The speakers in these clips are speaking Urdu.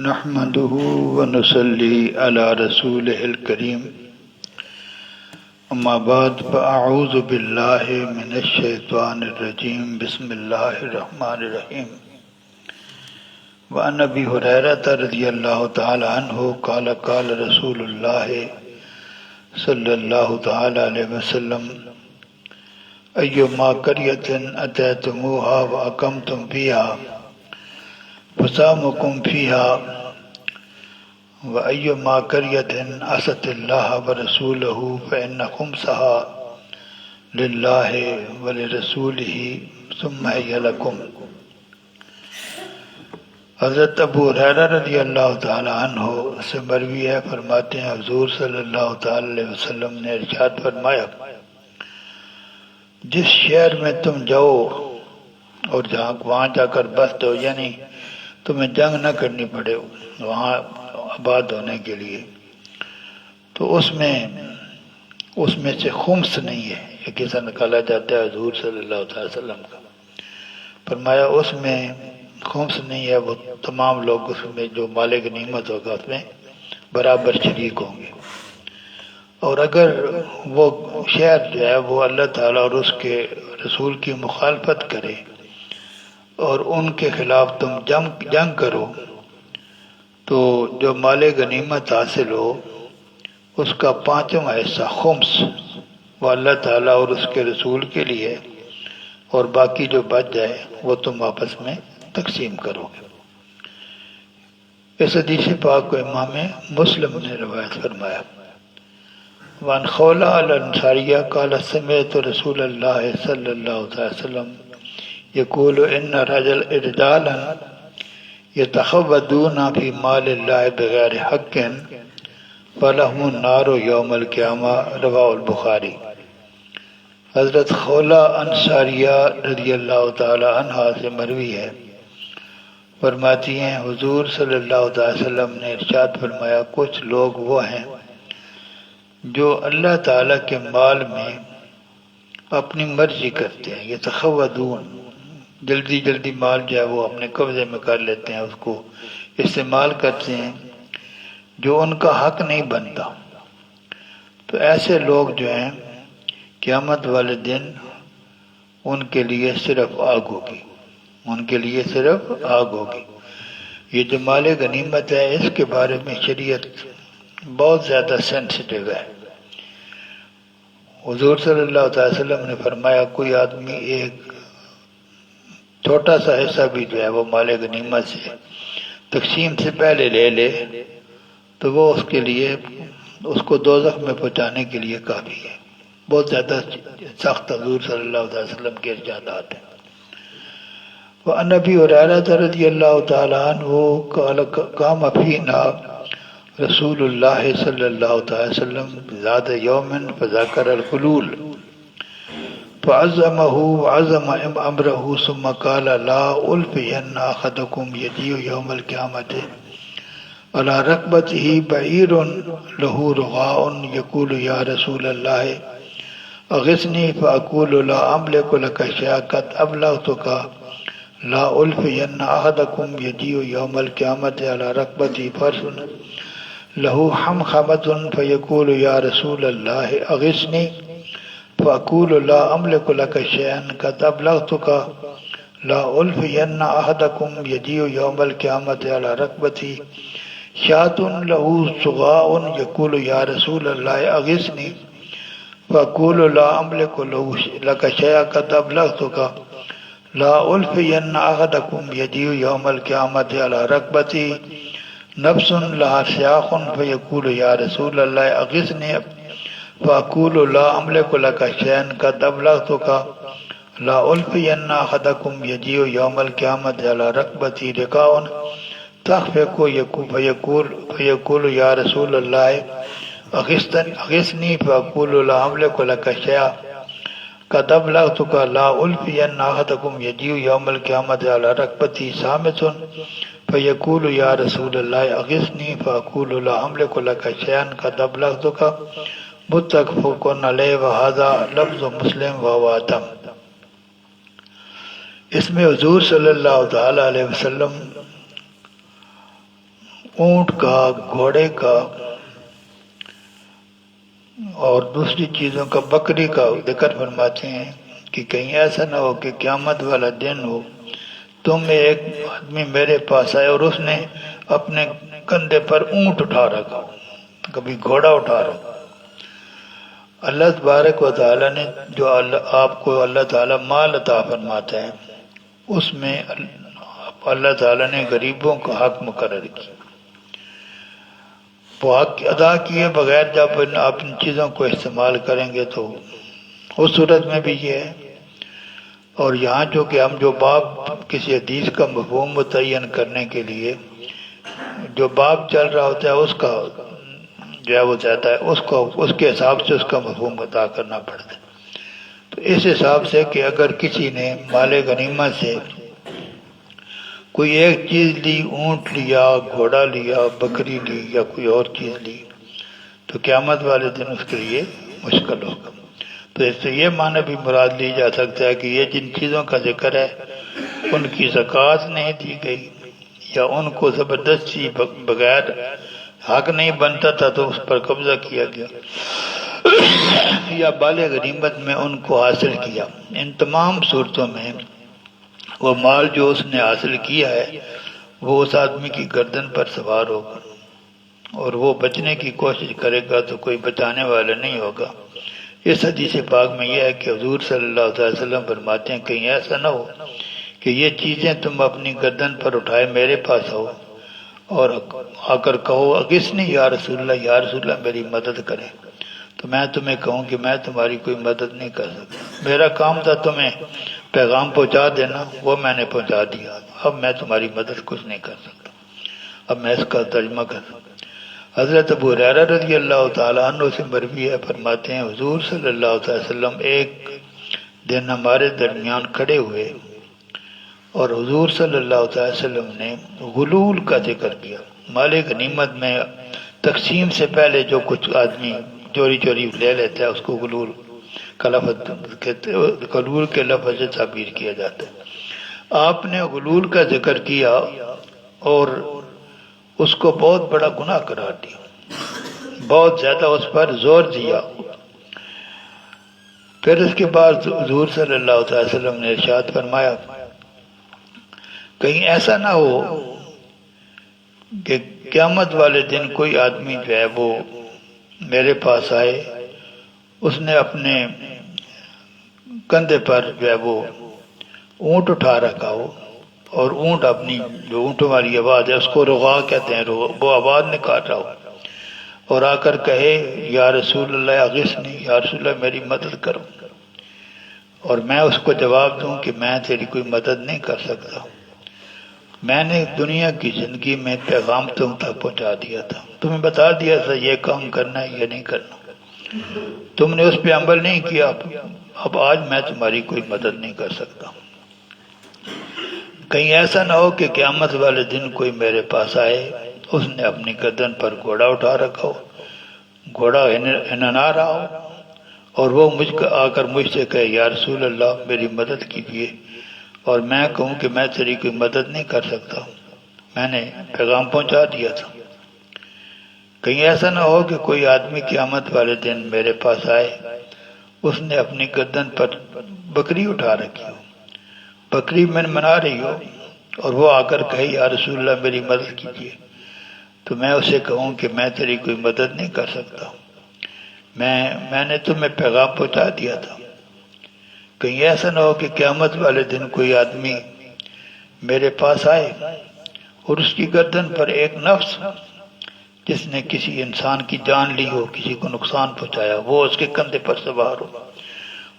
نحمده ونصلي على رسوله الكريم اما بعد فاعوذ بالله من الشيطان الرجيم بسم الله الرحمن الرحيم وعن ابي هريرة رضي الله تعالى عنه قال قال رسول الله صلى الله تعالى عليه وسلم ايما قرية اتيتموها واقمتم فيها فسامكم فيها وأيما قرية عصت الله ورسوله فإن خمسها لله ولرسوله ثم هي لكم۔ حضرت ابو ہریرہ رضی اللہ تعالی عنہ سے مروی ہے، فرماتے ہیں حضور صلی اللہ تعالی علیہ وسلم نے ارشاد فرمایا، جس شہر میں تم جاؤ اور وہاں جا کر بس دو، یعنی تمہیں جنگ نہ کرنی پڑے وہاں آباد ہونے کے لیے، تو اس میں سے خمس نہیں ہے، ایک ایسا نکالا جاتا ہے حضور صلی اللہ علیہ وسلم کا، فرمایا اس میں خمس نہیں ہے، وہ تمام لوگ اس میں جو مال غنیمت ہوگا اس میں برابر شریک ہوں گے۔ اور اگر وہ شہر جو ہے وہ اللہ تعالیٰ اور اس کے رسول کی مخالفت کرے اور ان کے خلاف تم جنگ کرو تو جو مال غنیمت حاصل ہو اس کا پانچواں حصہ خمس وہ اللہ تعالیٰ اور اس کے رسول کے لیے، اور باقی جو بچ جائے وہ تم آپس میں تقسیم کرو گے۔ اس حدیث پاک کو امام مسلم نے روایت فرمایا۔ وعن خولہ الانصاریہ قال سمعت رسول اللہ صلی اللہ علیہ وسلم یقول ان رجالا یتخوضون فی مال اللہ بغیر حق فلہم النار یوم القیامہ، رواہ البخاری۔ حضرت خولہ انصاریہ رضی اللہ تعالی عنہ سے مروی ہے، فرماتی ہیں حضور صلی اللہ علیہ وسلم نے ارشاد فرمایا، کچھ لوگ وہ ہیں جو اللہ تعالیٰ کے مال میں اپنی مرضی کرتے ہیں، یتخوضون، جلدی مال جو ہے وہ اپنے قبضے میں کر لیتے ہیں، اس کو استعمال کرتے ہیں جو ان کا حق نہیں بنتا۔ تو ایسے لوگ جو ہیں قیامت والے دن ان کے لیے صرف آگ ہوگی، ان کے لیے صرف آگ ہوگی۔ یہ جو مال غنیمت ہے اس کے بارے میں شریعت بہت زیادہ سینسٹیو ہے۔ حضور صلی اللہ علیہ وسلم نے فرمایا، کوئی آدمی ایک چھوٹا سا حصہ بھی جو ہے وہ مال غنیمت سے تقسیم سے پہلے لے لے تو وہ اس کے لیے، اس کو دوزخ میں پہنچانے کے لیے کافی ہے۔ بہت زیادہ سخت حضور صلی اللہ علیہ وسلم کے ارشادات ہیں۔ وعن ابی ہریرہ رضی اللہ تعالی عنہ قال قام فینا رسول اللہ صلی اللہ علیہ وسلم ذات یوم فذکر الحلول فعظمه وعظم امره ثم قال لا ألفين أحدكم يجيء يوم القيامة على ركبته بعير له رغاء يقول يا رسول الله أغثني فأقول لا أملك لك شيئا قد أبلغتك لا ألفين أحدكم يجيء يوم القيامة على ركبته فرس له حمخمة فيقول يا رسول الله أغثني فأقول لا أملك لك شيئا قد أبلغتك لا ألفين أحدكم يجيء يوم القيامة على ركبتي شاة له صغاء يقول يا رسول الله أغثني فأقول لا أملك لك شيئا قد أبلغتك لا ألفين أحدكم يجيء يوم القيامة على ركبتي نفس لها سياخ فيقول يا رسول الله أغثني فأقول لا أملك لك شيئا قد أبلغتك لا ألفين أحدكم يجيء يوم القيامة على ركبتي رقاء تخفق فيقول يا رسول الله أغثني فأقول لا أملك لك شيئا قد أبلغتك لا ألفين أحدكم يجيء يوم القيامة على ركبتي صامت فيقول يا رسول الله أغثني فأقول لا أملك لك شيئا قد أبلغتك متفق علیہ وہذا لفظ مسلم وهو اتم۔ اس میں حضور صلی اللہ تعالی علیہ وسلم اونٹ کا، گھوڑے کا اور دوسری چیزوں کا، بکری کا ذکر فرماتے ہیں کہ کہیں ایسا نہ ہو کہ قیامت والا دن ہو، تم میں ایک آدمی میرے پاس آئے اور اس نے اپنے کندھے پر اونٹ اٹھا رکھا ہو، کبھی گھوڑا اٹھا رکھا۔ اللہ تبارک و تعالیٰ نے جو آپ کو اللہ تعالیٰ مال عطا فرماتا ہے، اس میں اللہ تعالیٰ نے غریبوں کا حق مقرر کیا، وہ حق ادا کیے بغیر جب آپ ان چیزوں کو استعمال کریں گے تو اس صورت میں بھی یہ ہے۔ اور یہاں جو کہ ہم جو باب کسی حدیث کا مفہوم متعین کرنے کے لیے جو باب چل رہا ہوتا ہے اس کا جو ہے وہ چاہتا ہے اس کے حساب سے اس کا مفہوم ادا کرنا پڑتا ہے۔ تو اس حساب سے کہ اگر کسی نے مال غنیمت سے کوئی ایک چیز لی، اونٹ لیا، گھوڑا لیا، بکری لی یا کوئی اور چیز لی، تو قیامت والے دن اس کے لیے مشکل ہوگا۔ تو اس سے یہ معنی بھی مراد لی جا سکتا ہے کہ یہ جن چیزوں کا ذکر ہے ان کی زکوٰۃ نہیں دی گئی یا ان کو زبردستی بغیر حق نہیں بنتا تھا تو اس پر قبضہ کیا گیا یا مال غنیمت میں ان کو حاصل کیا، ان تمام صورتوں میں وہ مال جو اس نے حاصل کیا ہے وہ اس آدمی کی گردن پر سوار ہوگا اور وہ بچنے کی کوشش کرے گا تو کوئی بچانے والا نہیں ہوگا۔ اس حدیث پاک میں یہ ہے کہ حضور صلی اللہ علیہ وسلم فرماتے ہیں کہیں ایسا نہ ہو کہ یہ چیزیں تم اپنی گردن پر اٹھائے میرے پاس آؤ اور آ کر کہو اغثنی یا رسول اللہ میری مدد کرے، تو میں تمہیں کہوں کہ میں تمہاری کوئی مدد نہیں کر سکتا، میرا کام تھا تمہیں پیغام پہنچا دینا، وہ میں نے پہنچا دیا، اب میں تمہاری مدد کچھ نہیں کر سکتا۔ اب میں اس کا ترجمہ کر سکتا۔ حضرت ابو ہریرہ رضی اللہ تعالیٰ عنہ سے مروی ہے، فرماتے ہیں حضور صلی اللہ علیہ وسلم ایک دن ہمارے درمیان کھڑے ہوئے اور حضور صلی اللہ علیہ وسلم نے غلول کا ذکر کیا۔ مال غنیمت میں تقسیم سے پہلے جو کچھ آدمی چوری چوری لے لیتا ہے اس کو غلول کا لفظ کہتے ہیں، غلول کے لفظ سے تعبیر کیا جاتا ہے۔ آپ نے غلول کا ذکر کیا اور اس کو بہت بڑا گناہ قرار دیا، بہت زیادہ اس پر زور دیا۔ پھر اس کے بعد حضور صلی اللہ علیہ وسلم نے ارشاد فرمایا کہیں ایسا نہ ہو کہ قیامت والے دن کوئی آدمی جو ہے وہ میرے پاس آئے، اس نے اپنے کندھے پر جو ہے وہ اونٹ اٹھا رکھا ہو اور اونٹ اپنی جو اونٹوں والی آواز ہے اس کو رغا کہتے ہیں، وہ آواز نکال رہا ہو اور آ کر کہے یا رسول اللہ اغثنی، یا رسول اللہ میری مدد کرو، اور میں اس کو جواب دوں کہ میں تیری کوئی مدد نہیں کر سکتا، میں نے دنیا کی زندگی میں پیغام تم تک پہنچا دیا تھا، تمہیں بتا دیا تھا یہ کام کرنا ہے یہ نہیں کرنا، تم نے اس پہ عمل نہیں کیا، اب آج میں تمہاری کوئی مدد نہیں کر سکتا۔ کہیں ایسا نہ ہو کہ قیامت والے دن کوئی میرے پاس آئے، اس نے اپنی گردن پر گھوڑا اٹھا رکھا ہو، گھوڑا ہننا رہا ہو اور وہ آ کر مجھ سے کہے یا رسول اللہ میری مدد کیجیے، اور میں کہوں کہ میں تیری کوئی مدد نہیں کر سکتا، میں نے پیغام پہنچا دیا تھا۔ کہیں ایسا نہ ہو کہ کوئی آدمی قیامت والے دن میرے پاس آئے، اس نے اپنی گردن پر بکری اٹھا رکھی ہو، بکری من منا رہی ہو، اور وہ آ کر کہے یا رسول اللہ میری مدد کیجیے، تو میں اسے کہوں کہ میں تیری کوئی مدد نہیں کر سکتا، میں نے تمہیں پیغام پہنچا دیا تھا۔ کہیں ایسا نہ ہو کہ قیامت والے دن کوئی آدمی میرے پاس آئے اور اس کی گردن پر ایک نفس جس نے کسی انسان کی جان لی ہو، کسی کو نقصان پہنچایا، وہ اس کے کندھے پر سوار ہو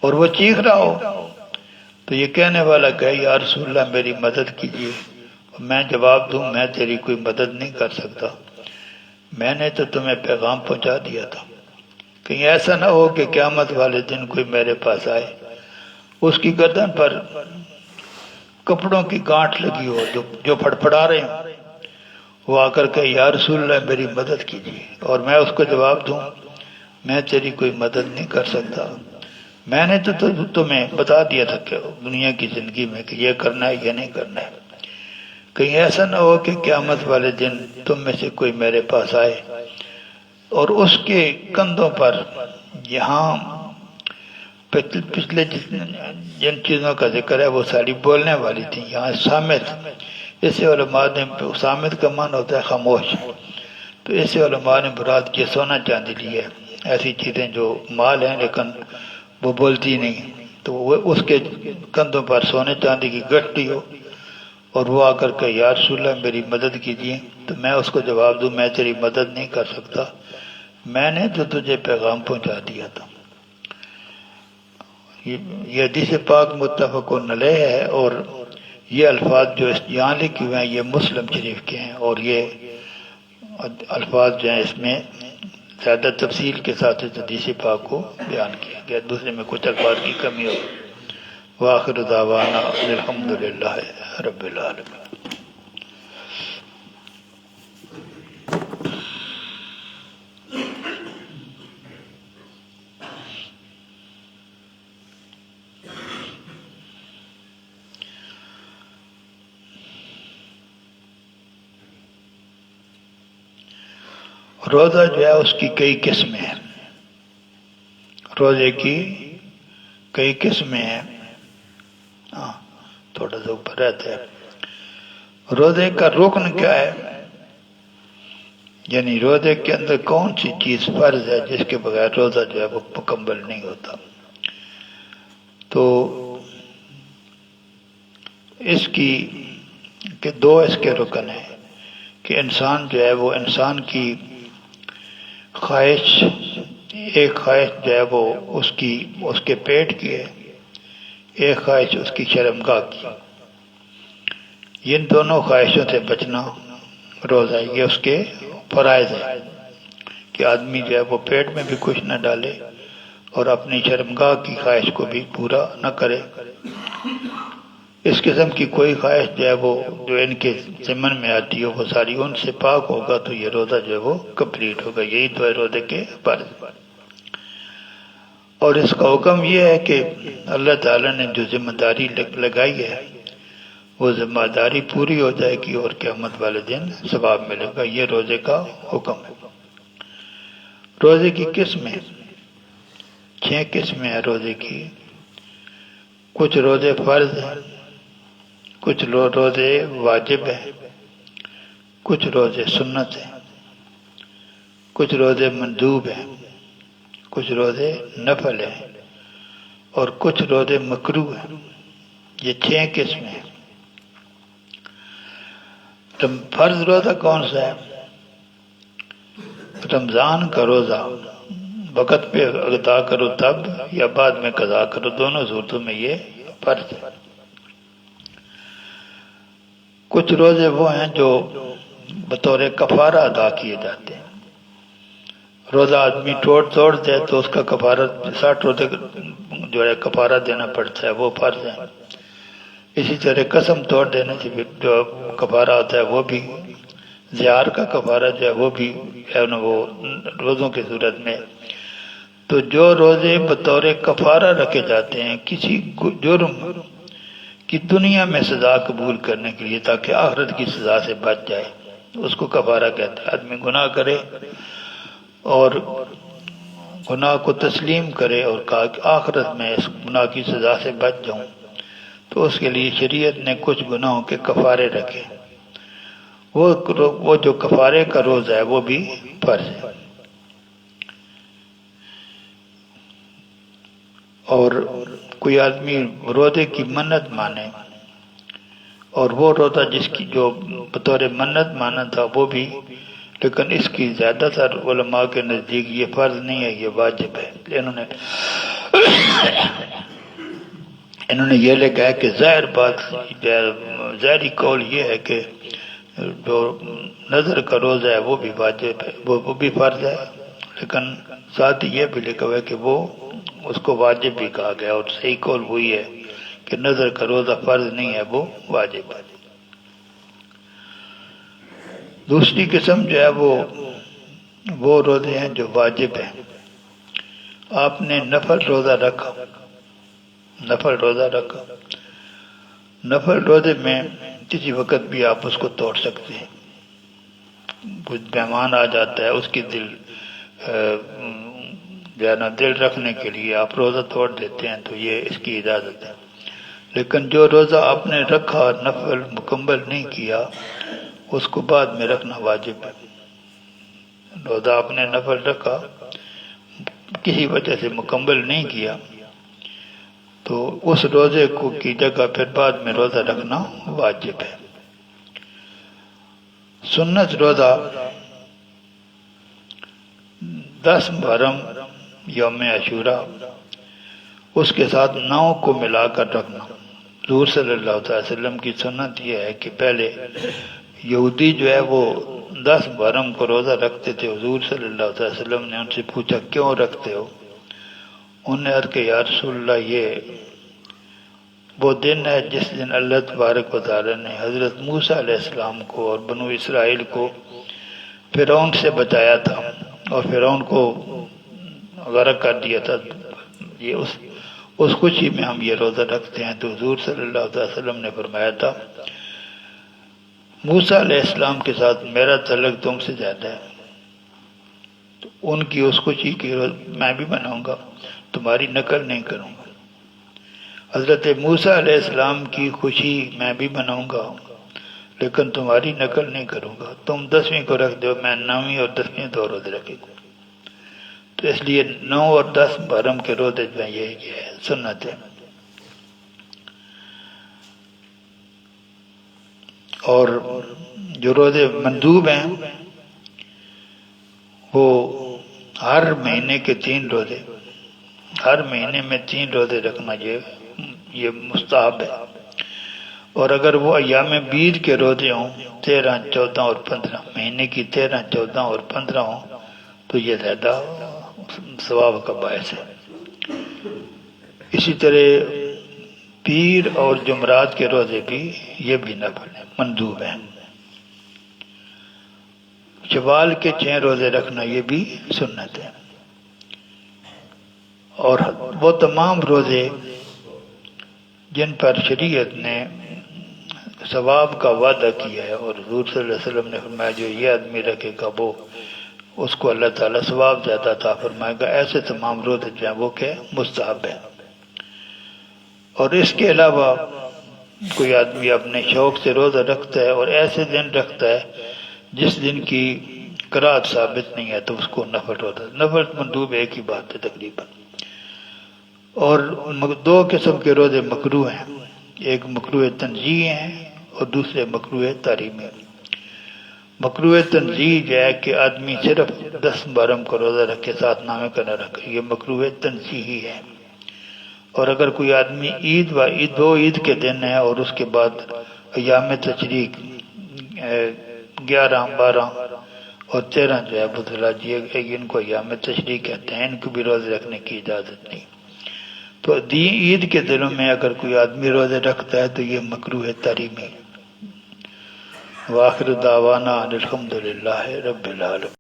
اور وہ چیخ رہا ہو، تو یہ کہنے والا کہے یا رسول اللہ میری مدد کیجیے، میں جواب دوں میں تیری کوئی مدد نہیں کر سکتا، میں نے تو تمہیں پیغام پہنچا دیا تھا۔ کہیں ایسا نہ ہو کہ قیامت والے دن کوئی میرے پاس آئے، اس کی گردن پر کپڑوں کی گانٹھ لگی ہو جو پھڑپڑا رہے ہیں، وہ آ کر کہے یا رسول اللہ میری مدد کیجیے، اور میں اس کو جواب دوں میں تیری کوئی مدد نہیں کر سکتا، میں نے تو تمہیں بتا دیا تھا کہ دنیا کی زندگی میں کہ یہ کرنا ہے یہ نہیں کرنا ہے۔ کہیں ایسا نہ ہو کہ قیامت والے دن تم میں سے کوئی میرے پاس آئے اور اس کے کندھوں پر یہاں پچھلے جن چیزوں کا ذکر ہے وہ ساری بولنے والی تھی، یہاں سامت، اسے علماء نے، سامت کا معنی ہوتا ہے خاموش، تو اسے علماء نے مراد یہ سونا چاندی لی ہے، ایسی چیزیں جو مال ہیں لیکن وہ بولتی نہیں، تو وہ اس کے کندھوں پر سونے چاندی کی گٹھی ہو اور وہ آ کر کہ یا رسول اللہ میری مدد کیجیے، تو میں اس کو جواب دوں میں تیری مدد نہیں کر سکتا، میں نے تو تجھے پیغام پہنچا دیا تھا۔ یہ حدیث پاک متفقن علیہ ہے، اور یہ الفاظ جو یہاں لکھے ہوئے ہیں یہ مسلم شریف کے ہیں، اور یہ الفاظ جو ہیں اس میں زیادہ تفصیل کے ساتھ اس حدیث پاک کو بیان کیا گیا، دوسرے میں کچھ الفاظ کی کمی ہو۔ وآخر دعوانا الحمدللہ رب العالمین۔ روزہ جو ہے اس کی کئی قسمیں ہیں، روزے کی کئی قسمیں ہیں، تھوڑا سا اوپر رہتا ہے۔ روزے کا رکن کیا ہے، یعنی روزے کے اندر کون سی چیز فرض ہے جس کے بغیر روزہ جو ہے وہ مکمل نہیں ہوتا، تو اس کی کہ دو اس کے رکن ہیں کہ انسان جو ہے وہ انسان کی خواہش، ایک خواہش جو ہے وہ اس کے پیٹ کی ہے، ایک خواہش اس کی شرمگاہ کی، ان دونوں خواہشوں سے بچنا روزہ، یہ اس کے فرائض ہے کہ آدمی جو ہے وہ پیٹ میں بھی کچھ نہ ڈالے اور اپنی شرمگاہ کی خواہش کو بھی پورا نہ کرے۔ اس قسم کی کوئی خواہش جو ہے وہ جو ان کے ضمن میں آتی ہو وہ ساری ان سے پاک ہوگا تو یہ روزہ جو ہے وہ کمپلیٹ ہوگا، یہی تو ہے روزے کے فرض۔ اور اس کا حکم یہ ہے کہ اللہ تعالیٰ نے جو ذمہ داری لگائی ہے وہ ذمہ داری پوری ہو جائے گی اور قیامت والے دن ثواب ملے گا، یہ روزے کا حکم ہے۔ روزے کی قسمیں 6 قسمیں ہیں روزے کی، کچھ روزے فرض ہیں، کچھ روزے واجب ہیں، کچھ روزے سنت ہیں، کچھ روزے مندوب ہیں، کچھ روزے نفل ہیں، اور کچھ روزے مکروہ ہیں، یہ 6 قسمیں ہیں۔ فرض روزہ کون سا ہے؟ رمضان کا روزہ وقت پہ ادا کرو تب یا بعد میں قضا کرو، دونوں صورتوں میں یہ فرض ہے۔ کچھ روزے وہ ہیں جو بطور کفارہ ادا کیے جاتے ہیں، روزہ آدمی توڑ دے تو اس کا کفارہ 60 روزے جو ہے کفارہ دینا پڑتا ہے، وہ فرض ہے۔ اسی طرح قسم توڑ دینے سے بھی جو کفارہ ہوتا ہے وہ بھی، زہار کا کفارہ جو ہے وہ بھی ہے وہ روزوں کی صورت میں۔ تو جو روزے بطور کفارہ رکھے جاتے ہیں کسی جرم کی دنیا میں سزا قبول کرنے کے لیے تاکہ آخرت کی سزا سے بچ جائے، اس کو کفارہ کہتے ہیں۔ آدمی گناہ کرے اور گناہ کو تسلیم کرے اور کہا کہ آخرت میں اس گناہ کی سزا سے بچ جاؤں، تو اس کے لیے شریعت نے کچھ گناہوں کے کفارے رکھے، وہ جو کفارے کا روزہ ہے وہ بھی فرض ہے۔ اور کوئی آدمی روزے کی منت مانے اور وہ روزہ جس کی جو بطور منت مانا تھا وہ بھی، لیکن اس کی زیادہ تر علماء کے نزدیک یہ فرض نہیں ہے، یہ واجب ہے۔ انہوں نے یہ لکھا ہے کہ ظاہری قول یہ ہے کہ جو نظر کا روزہ ہے وہ بھی واجب ہے، وہ بھی فرض ہے، لیکن ساتھ ہی یہ بھی لکھا ہوا ہے کہ وہ اس کو واجب بھی کہا گیا، اور صحیح قول وہی ہے کہ نظر کا روزہ فرض نہیں ہے، وہ واجب ہے۔ دوسری قسم جو ہے وہ روزے ہیں جو واجب ہیں۔ آپ نے نفل روزہ رکھا، نفل روزے میں کسی وقت بھی آپ اس کو توڑ سکتے ہیں. کچھ مہمان آ جاتا ہے، اس کی دل دل رکھنے کے لیے آپ روزہ توڑ دیتے ہیں، تو یہ اس کی اجازت ہے. لیکن جو روزہ آپ نے رکھا نفل مکمل نہیں کیا، اس کو بعد میں رکھنا واجب ہے. روزہ آپ نے نفل رکھا، کسی وجہ سے مکمل نہیں کیا، تو اس روزے کو کی جگہ پھر بعد میں روزہ رکھنا واجب ہے. سنت روزہ 10 محرم یوم عاشورہ اس کے ساتھ 9 کو ملا کر رکھنا. حضور صلی اللہ علیہ وسلم کی سنت یہ ہے کہ پہلے یہودی جو ہے وہ 10 محرم کو روزہ رکھتے تھے. حضور صلی اللہ علیہ وسلم نے ان سے پوچھا کیوں رکھتے ہو؟ انہوں نے عرض کیا یا رسول اللہ، یہ وہ دن ہے جس دن اللہ تبارک و تعالی نے حضرت موسیٰ علیہ السلام کو اور بنو اسرائیل کو فرعون سے بچایا تھا اور فرعون کو غرق کر دیا تھا. یہ اس خوشی میں ہم یہ روزہ رکھتے ہیں. تو حضور صلی اللہ علیہ وسلم نے فرمایا تھا موسیٰ علیہ السلام کے ساتھ میرا تعلق تم سے زیادہ ہے، تو ان کی اس خوشی کی میں بھی مناؤں گا، تمہاری نقل نہیں کروں گا. حضرت موسیٰ علیہ السلام کی خوشی میں بھی مناؤں گا لیکن تمہاری نقل نہیں کروں گا. تم 10ویں کو رکھ دو، میں 9ویں اور 10ویں 2 روزے رکھے گا. تو اس لیے 9 اور 10 محرم کے روزے میں یہ ہے سنت ہے. اور جو روزے مندوب ہیں وہ ہر مہینے کے 3 روزے، ہر مہینے میں 3 روزے رکھنا یہ مستحب ہے. اور اگر وہ ایام بیض کے روزے ہوں 13، 14 اور 15، مہینے کی 13، 14 اور 15 ہوں تو یہ زیادہ ثواب کا باعث ہے. اسی طرح پیر اور جمعرات کے روزے بھی یہ بھی نفل ہیں، مندوب ہیں. شوال کے 6 روزے رکھنا یہ بھی سنت ہے. اور وہ تمام روزے جن پر شریعت نے ثواب کا وعدہ کیا ہے اور حضور صلی اللہ علیہ وسلم نے فرمایا جو یہ آدمی رکھے گا وہ اس کو اللہ تعالیٰ ثواب زیادہ عطا فرمائے گا، ایسے تمام روزے جو ہیں وہ کہ مستحب ہیں. اور اس کے علاوہ کوئی آدمی اپنے شوق سے روزہ رکھتا ہے اور ایسے دن رکھتا ہے جس دن کی قرات ثابت نہیں ہے تو اس کو نفل روزہ، نفل مندوب ایک ہی بات ہے تقریباً. اور 2 قسم کے روزے مکروہ ہیں، ایک مکروہ تنزیہ ہیں اور دوسرے مکروہ تحریمی ہیں. مکروہ تنزیہ جو ہے کہ آدمی صرف 10 محرم کو روزہ رکھے، 7 نامے کا نہ رکھے، یہ مکروہ تنزیہی ہے. اور اگر کوئی آدمی دو عید کے دن ہے اور اس کے بعد ایام تشریق 11، 12 اور 13 جو ہے بدھلاجی، ان کو ایام تشریق کہتے ہیں، ان کو بھی روزے رکھنے کی اجازت نہیں. تو عید کے دنوں میں اگر کوئی آدمی روزے رکھتا ہے تو یہ مکروہ تحریمی ہے. وآخر دعوانا الحمدللہ رب العالمین.